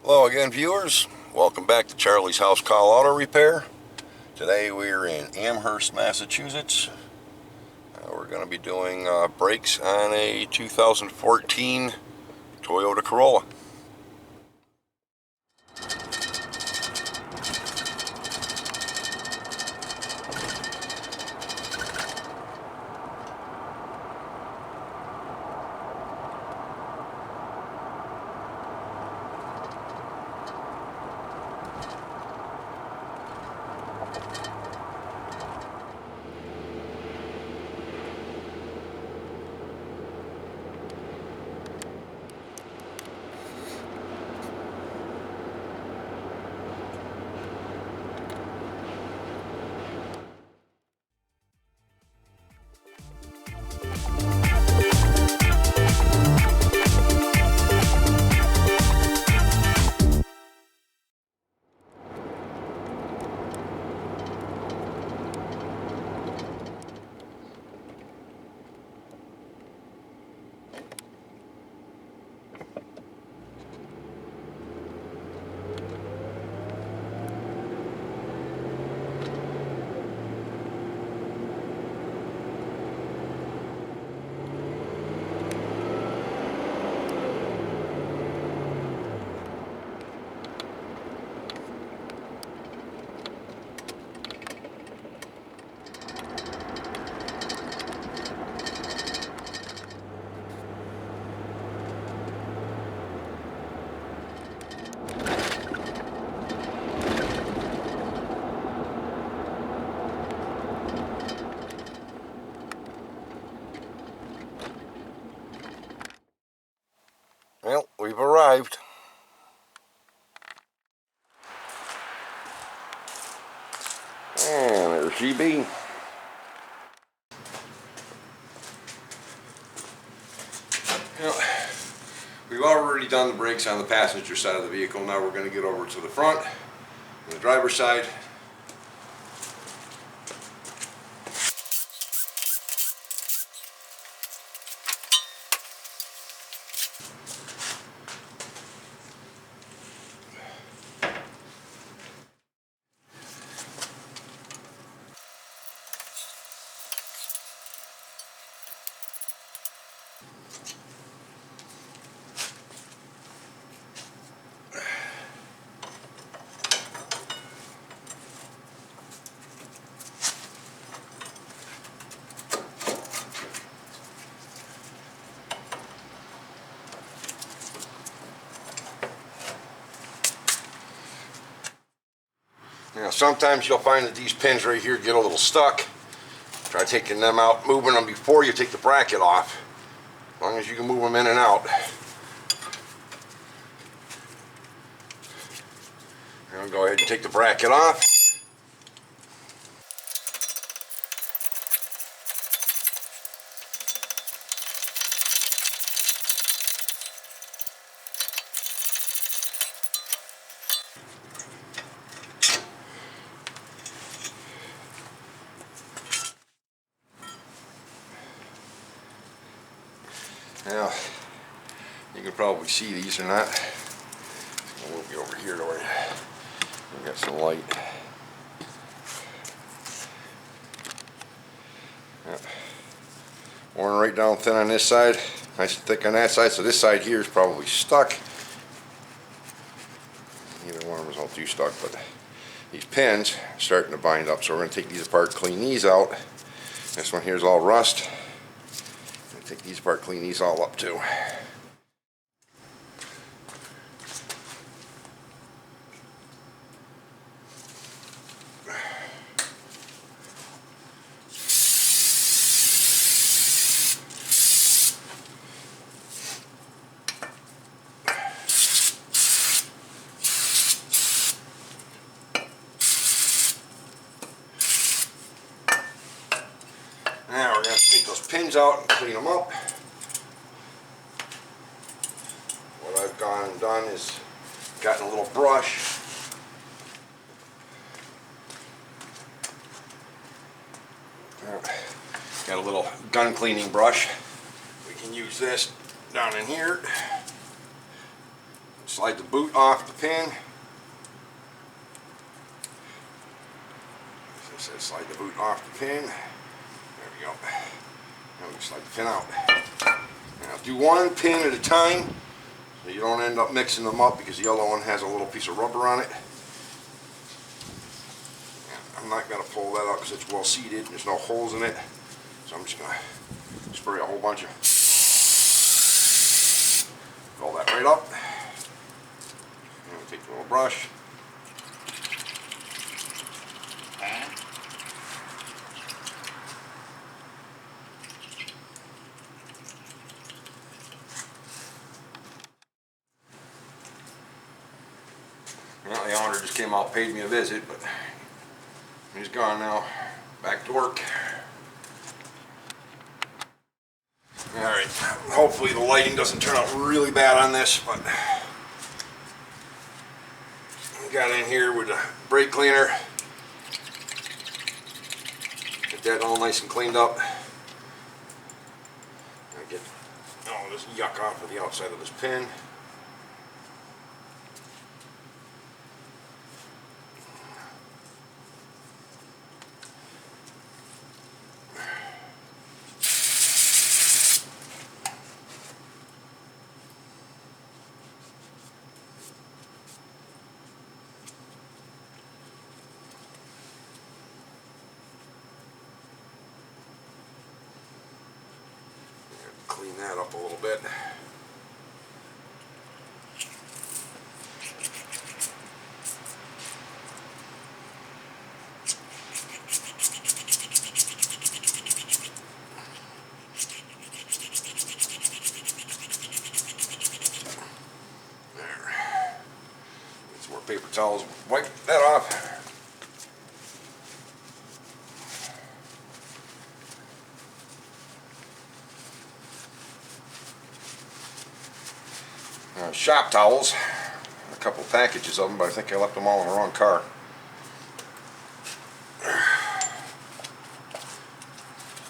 Hello again, viewers. Welcome back to Charlie's House Call Auto Repair. Today we're in Amherst, Massachusetts. We're going to be doing brakes on a 2014 Toyota Corolla. Well, we've arrived. And there's GB. Well, we've already done the brakes on the passenger side of the vehicle. Now we're going to get over to the front, on the driver's side. Now sometimes you'll find that these pins right here get a little stuck. Try taking them out, moving them before you take the bracket off. As long as you can move them in and out. I'll go ahead and take the bracket off. Now, you can probably see these or not. We'll get over here to where we got some light. Yep. Worn right down thin on this side, nice and thick on that side, so this side here is probably stuck. Either one of them is all too stuck, but these pins are starting to bind up, so we're going to take these apart, clean these out. This one here is all rust. Take these apart, clean these all up too. Now we're going to take those pins out and clean them up. What I've gone and done is gotten a little brush. Got a little gun cleaning brush. We can use this down in here. Slide the boot off the pin. As I said, slide the boot off the pin. There we go. Now we slide the pin out. Now do one pin at a time so you don't end up mixing them up, because the yellow one has a little piece of rubber on it. And I'm not going to pull that out because it's well seated and there's no holes in it. So I'm just going to spray a whole bunch of. Roll that right up. And we'll take the little brush. Well, the owner just came out, paid me a visit, but he's gone now. Back to work. Alright, hopefully the lighting doesn't turn out really bad on this, but we got in here with a brake cleaner. Get that all nice and cleaned up. I get all this yuck off of the outside of this pin. Clean that up a little bit. There. Get some more paper towels. Wipe that off. Shop towels, a couple packages of them, but I think I left them all in the wrong car.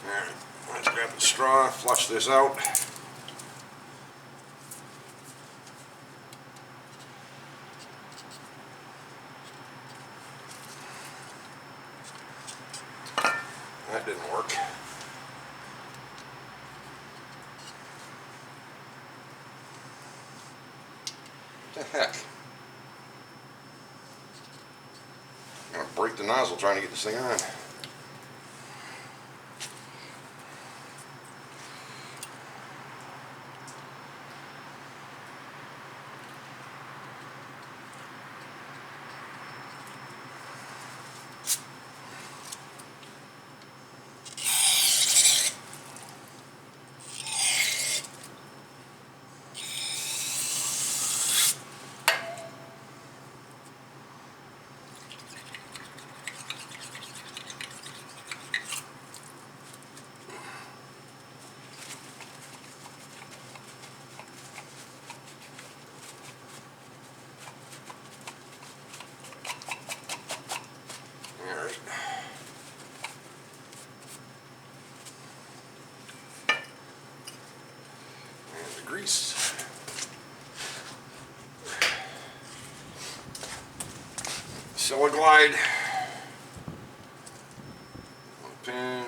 Alright, let's grab the straw, flush this out. That didn't work. What the heck? I'm gonna break the nozzle trying to get this thing on. Grease. 𝐬𝐶𝐬𝐬𝐬𝐬. One pin.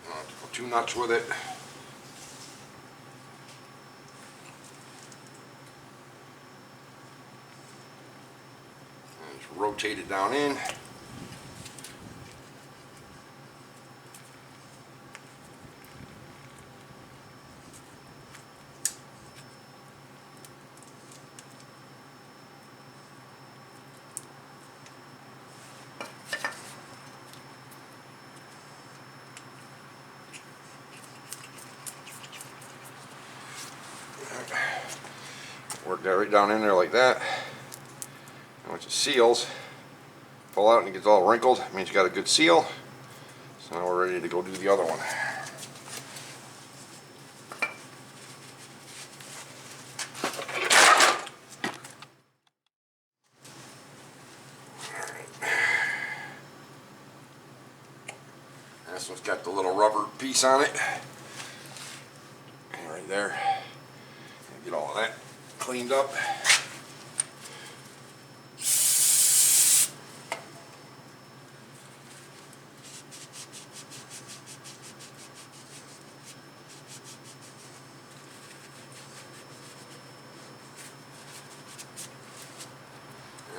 I'll have to go 2 nuts with it. And just rotate it down in. Work that right down in there like that. And once it seals, pull out and it gets all wrinkled. It means you got a good seal. So now we're ready to go do the other one. This one's got the little rubber piece on it. And right there. Get all of that cleaned up.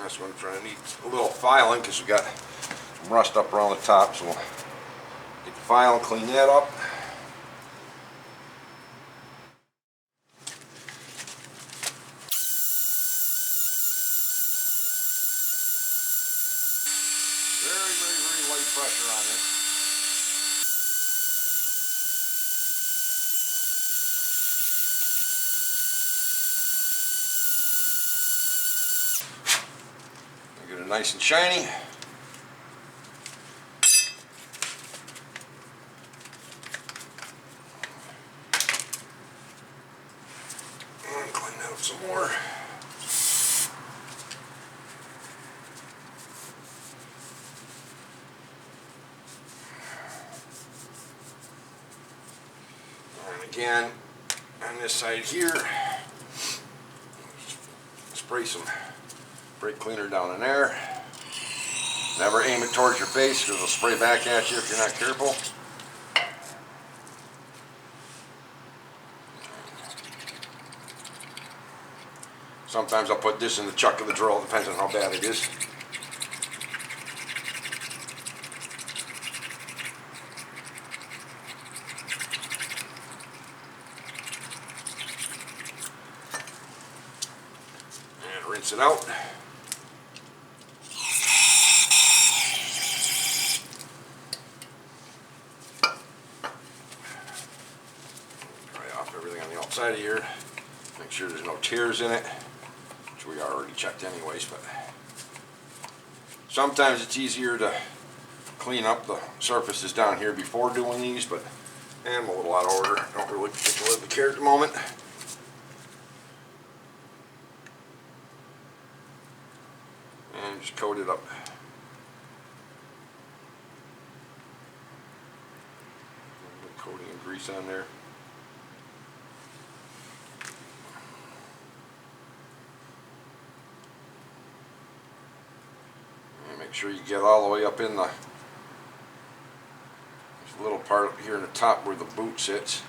This one needs a little filing because we got some rust up around the top, so we'll get the file and clean that up. Very light pressure on this. Get it nice and shiny. And clean out some more. And again, on this side here, spray some brake cleaner down in there. Never aim it towards your face because it'll spray back at you if you're not careful. Sometimes I'll put this in the chuck of the drill, depends on how bad it is. And rinse it out. Everything on the outside of here, make sure there's no tears in it, which we already checked anyways, but sometimes it's easier to clean up the surfaces down here before doing these, but I'm a little out of order. Don't really particularly care at the moment. And just coat it up. A little coating of grease on there. Make sure you get all the way up in the little part up here in the top where the boot sits.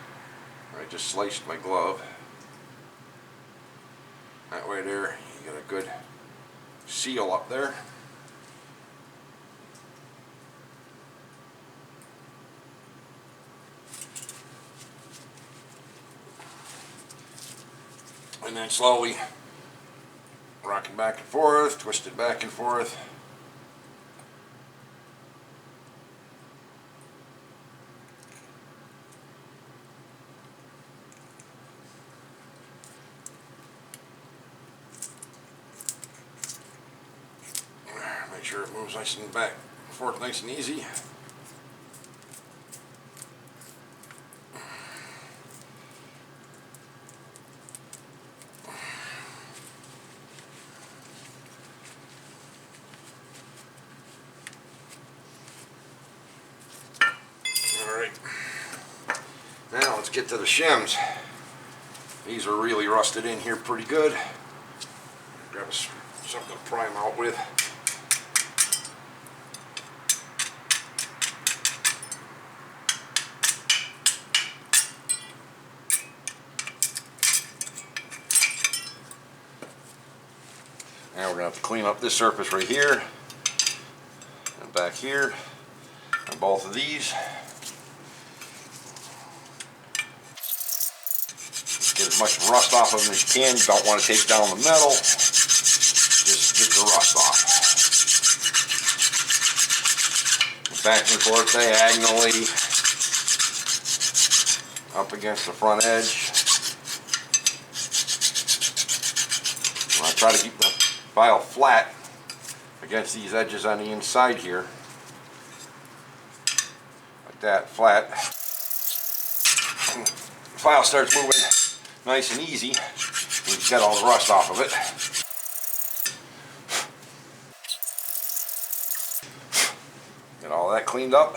I just sliced my glove. That way there, you get a good seal up there. And then slowly rock it back and forth, twist it back and forth. Make sure it moves nice and back and forth, nice and easy. Alright, now let's get to the shims. These are really rusted in here pretty good. Grab something to prime out with. Now we're going to have to clean up this surface right here and back here on both of these. Get as much rust off of them as you can. You don't want to take down the metal. Just get the rust off. Back and forth diagonally up against the front edge. I try to keep the file flat against these edges on the inside here, like that, flat. And the file starts moving nice and easy. We've got all the rust off of it. Get all that cleaned up.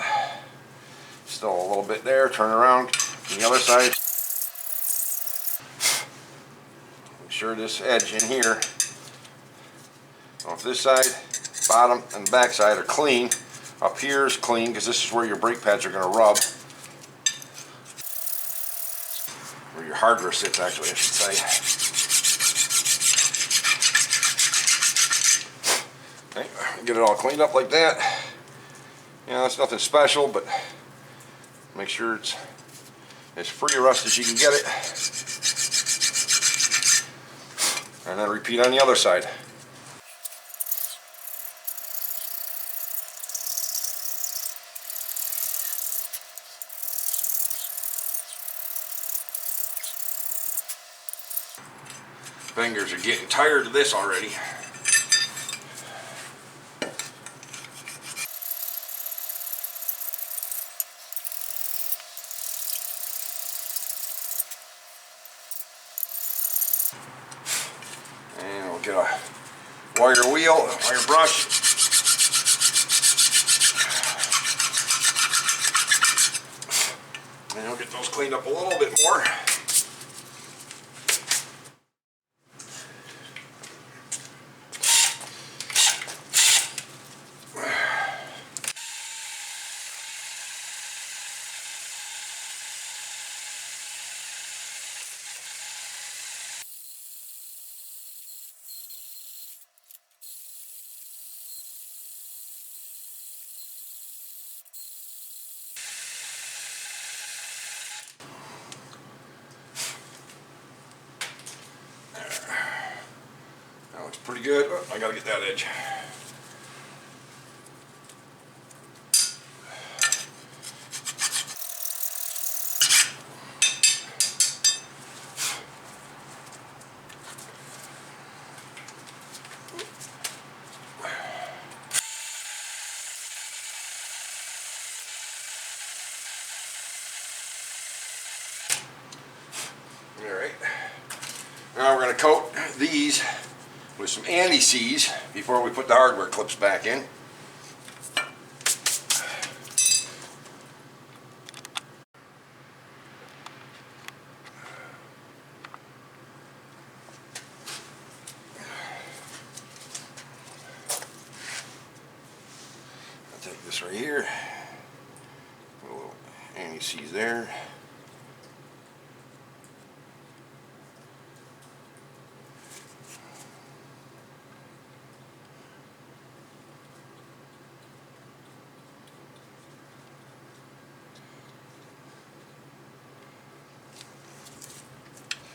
Still a little bit there. Turn around on the other side. Make sure this edge in here, off this side, bottom and back side are clean. Up here is clean because this is where your brake pads are going to rub. Where your hardware sits, actually, I should say. Okay, get it all cleaned up like that. You know, it's nothing special, but make sure it's as free of rust as you can get it. And then repeat on the other side. Fingers are getting tired of this already. And we'll get a wire wheel, wire brush. And we'll get those cleaned up a little bit more. That looks pretty good. Oh, I gotta get that edge. Alright, now we're going to coat these with some anti-seize before we put the hardware clips back in. I'll take this right here, put a little anti-seize there.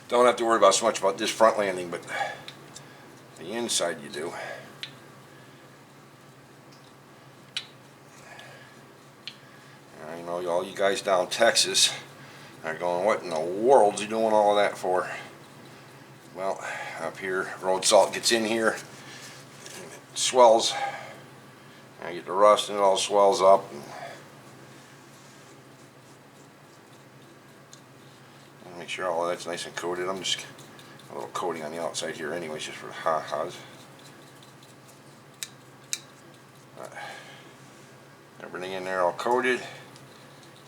Don't have to worry about so much about this front landing, but the inside you do. I know all you guys down Texas are going, what in the world's he doing all of that for? Well, up here, road salt gets in here, and it swells. I get the rust and it all swells up. Make sure all of that's nice and coated. I'm just a little coating on the outside here anyways, just for the ha-has. Everything in there all coated.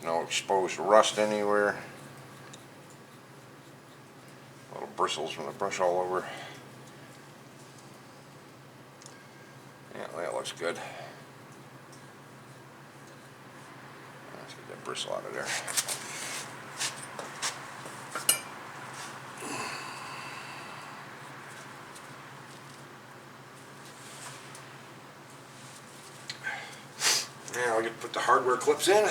No exposed rust anywhere. Little bristles from the brush all over. Yeah, that looks good. Let's get that bristle out of there. Now I'll get put the hardware clips in.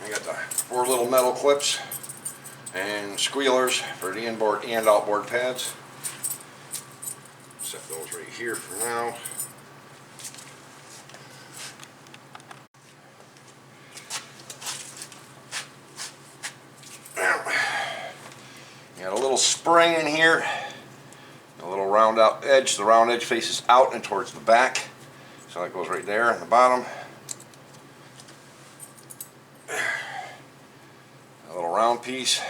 I got the 4 little metal clips and squealers for the inboard and outboard pads. Set those right here for now. Got a little spring in here, a little round out edge. The round edge faces out and towards the back, so that goes right there on the bottom. A little round piece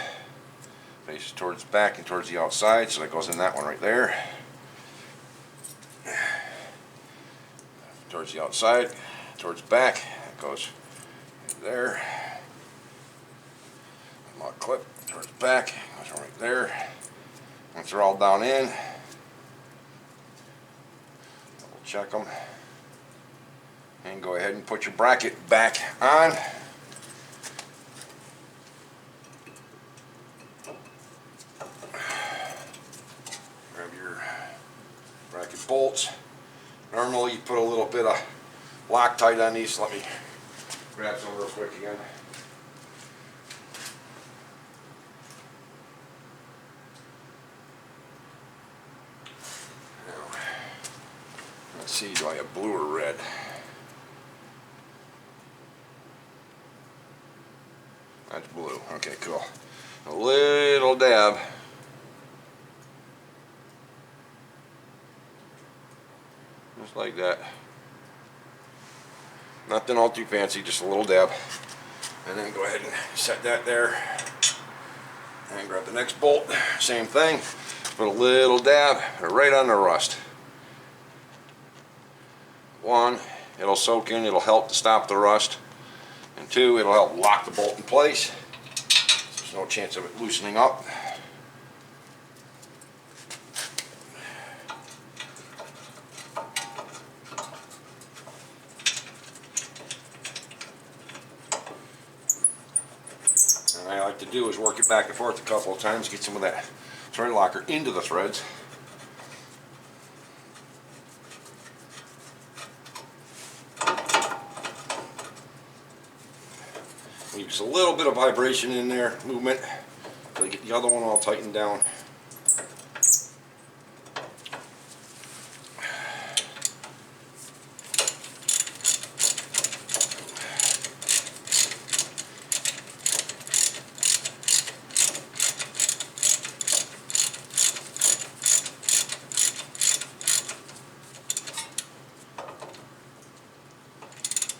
faces towards the back and towards the outside, so that goes in that one right there. towards the outside, towards the back. It goes there. Lock clip towards the back, goes right there. Once they're all down in, double check them, and go ahead and put your bracket back on. Grab your bracket bolts. Normally you put a little bit of Loctite on these. Let me grab some real quick again. Let's see, do I have blue or red? That's blue. Okay, cool. A little dab. Just like that. Nothing all too fancy, just a little dab. And then go ahead and set that there. And grab the next bolt. Same thing. Put a little dab right on the rust. One, it'll soak in, it'll help to stop the rust. And two, it'll help lock the bolt in place. There's no chance of it loosening up. And I like to do is work it back and forth a couple of times, get some of that thread locker into the threads. Leaves a little bit of vibration in there, movement, so you get the other one all tightened down.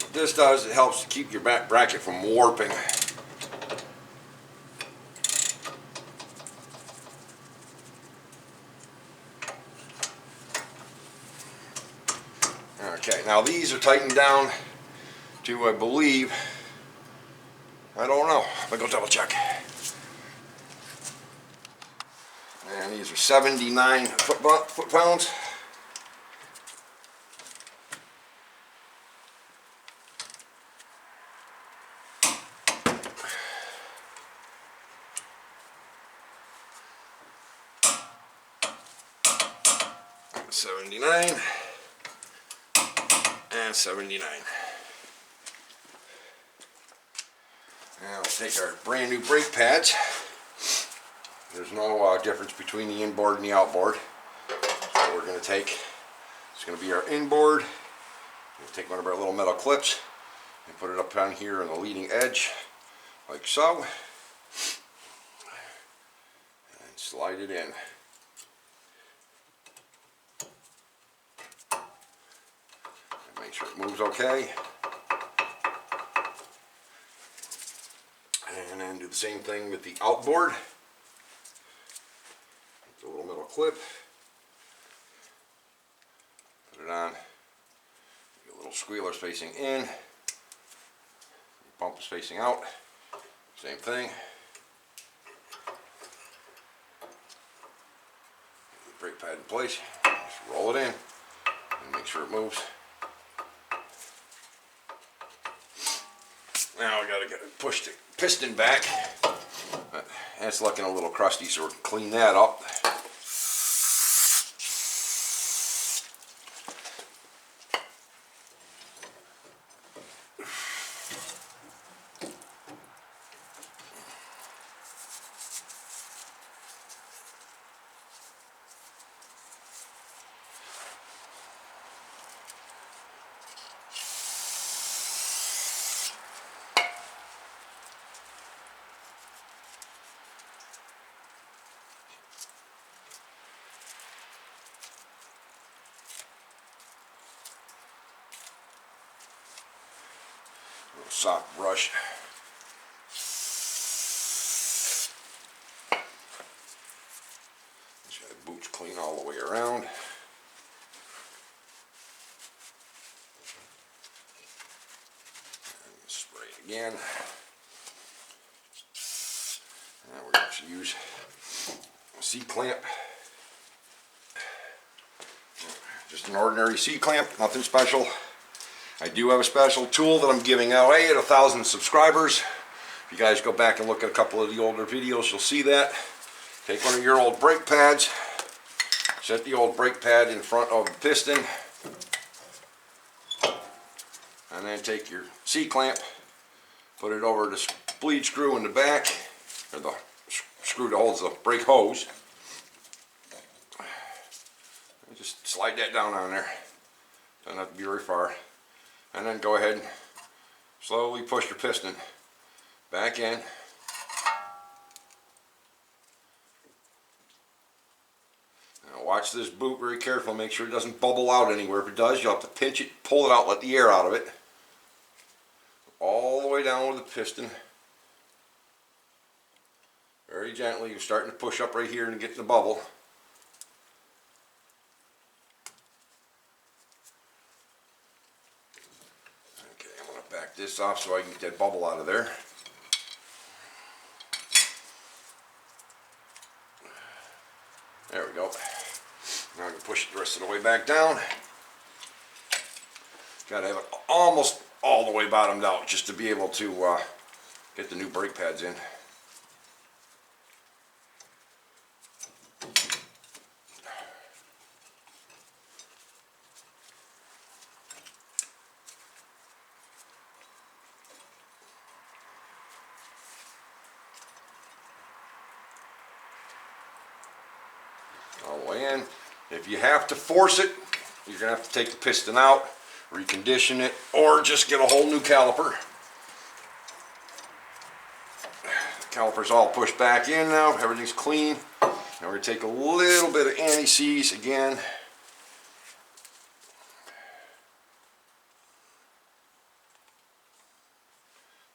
What this does, it helps to keep your back bracket from warping. Okay, now these are tightened down to, I believe, I don't know, let me go double check. And these are 79 foot-pounds. $79 and $79. Now we'll take our brand new brake pads. There's no difference between the inboard and the outboard. So what we're going to take, it's going to be our inboard. We'll take one of our little metal clips and put it up on here on the leading edge, like so, and slide it in. Make sure it moves okay. And then do the same thing with the outboard. It's a little metal clip. Put it on. Get a little squealer spacing in. Pump is facing out. Same thing. Get the brake pad in place. Just roll it in and make sure it moves. Now we got to push the piston back. That's looking a little crusty, so we'll clean that up. Soft brush. Just got the boots clean all the way around. again. And we're going to use a C-clamp. Just an ordinary C-clamp, nothing special. I do have a special tool that I'm giving away at 1,000 subscribers. If you guys go back and look at a couple of the older videos, you'll see that. Take one of your old brake pads, set the old brake pad in front of the piston, and then take your C-clamp, put it over the bleed screw in the back, or the screw that holds the brake hose. And just slide that down on there. Doesn't have to be very far. And then go ahead and slowly push your piston back in. Now watch this boot very carefully, make sure it doesn't bubble out anywhere. If it does, you'll have to pinch it, pull it out, let the air out of it. All the way down with the piston. Very gently, you're starting to push up right here and get in the bubble. Okay, I'm going to back this off so I can get that bubble out of there. There we go. Now I can push it the rest of the way back down. Got to have it almost all the way bottomed out just to be able to get the new brake pads in. All the way in. If you have to force it, you're going to have to take the piston out, recondition it, or just get a whole new caliper. The caliper's all pushed back in now, everything's clean. Now we're going to take a little bit of anti-seize again.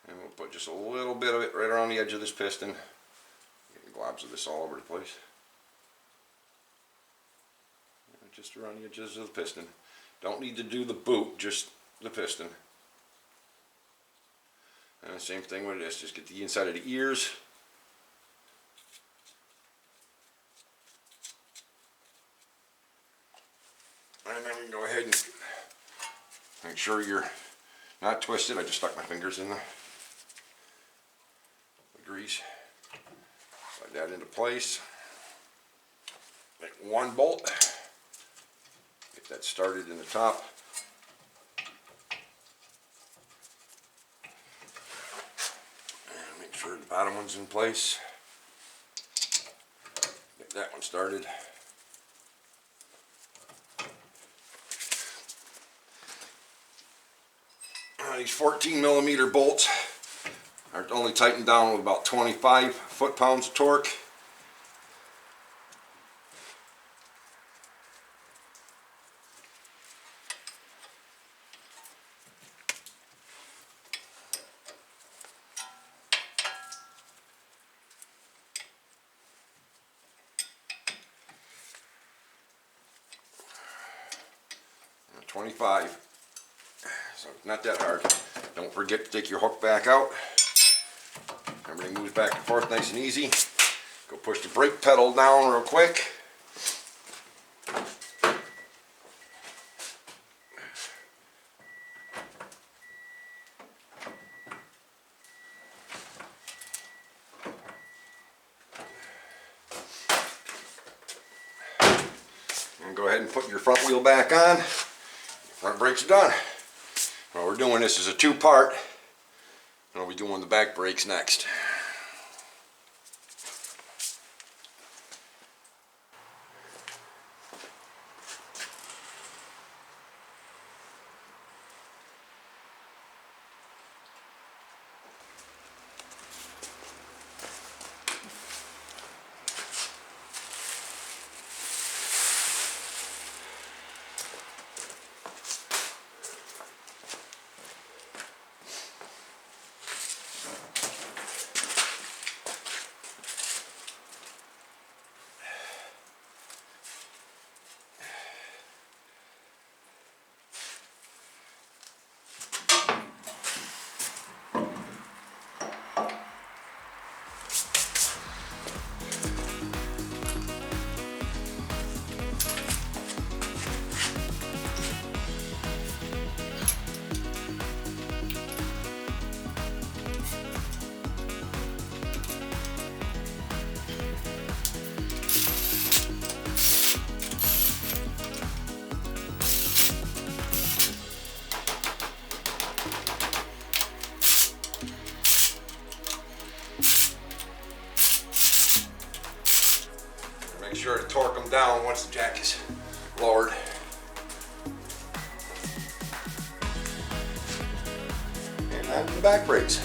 And we'll put just a little bit of it right around the edge of this piston. Getting globs of this all over the place. Just around the edges of the piston. Don't need to do the boot, just the piston. And the same thing with this, just get the inside of the ears. And then we can go ahead and make sure you're not twisted. I just stuck my fingers in the grease. Slide that into place. Make one bolt. Get that started in the top. And make sure the bottom one's in place. Get that one started. These 14mm bolts are only tightened down with about 25 foot-pounds of torque. And 25. So not that hard. Don't forget to take your hook back out. Everything moves back and forth nice and easy. Go push the brake pedal down real quick. And go ahead and put your front wheel back on. Front brakes are done. Well, we're doing this as a two-part, and we'll be doing the back brakes next. down once the jack is lowered. And on to the back brakes.